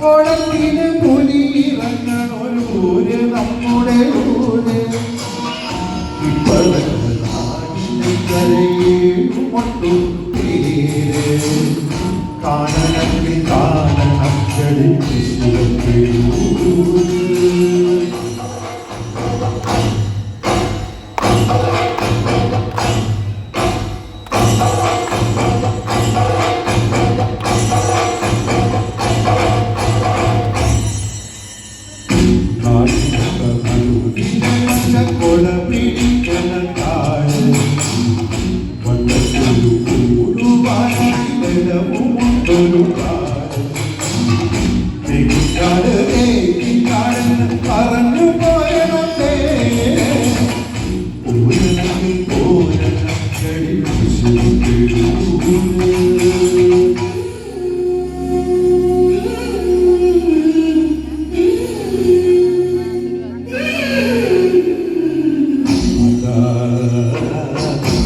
ഓണത്തിന് പുലിയിറങ്ങണൊരു നമ്മുടെ ഊര് കരയേഴുമൊട്ടു പേര് കാണണമെങ്കിൽ കാണണം പറഞ്ഞു പോയണേ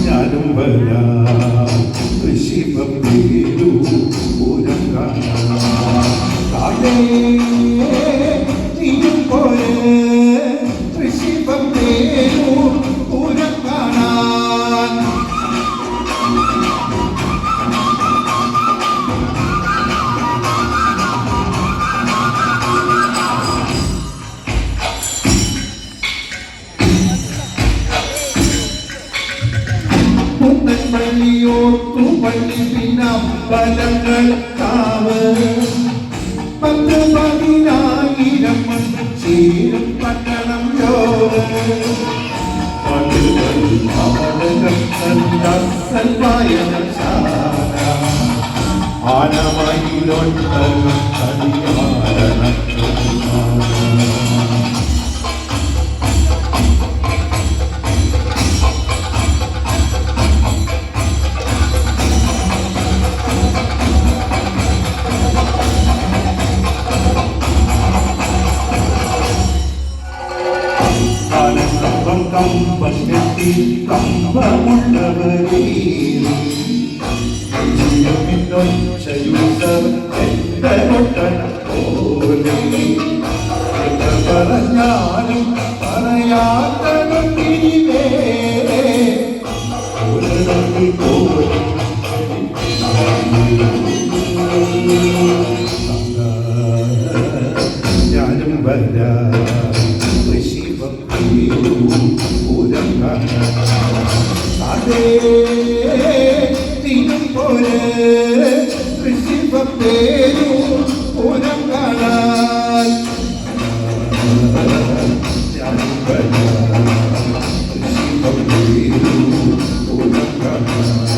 ഞാനും വരാം ഋഷിപം വീരു പൂരം കാണാം നീയും പോലെ ഋഷിപം വീരു പൂരം കാണാൻ പള്ളിയോർത്തു പള്ളി പിന്നമ്പലങ്ങൾ കാവ് 10,000 ചേരും പട്ടണം ആനമയിലൊട്ടകം കമ്പത്തി കമ്പമുള്ളവരേ പറഞ്ഞാലും പറയാത്തതും ഞാനും വരാ അതേ നീയും പോലെ ഋഷിപം പേരു പൂരം കാണാൻ ഋഷിപം പേരു പൂരം കാണാൻ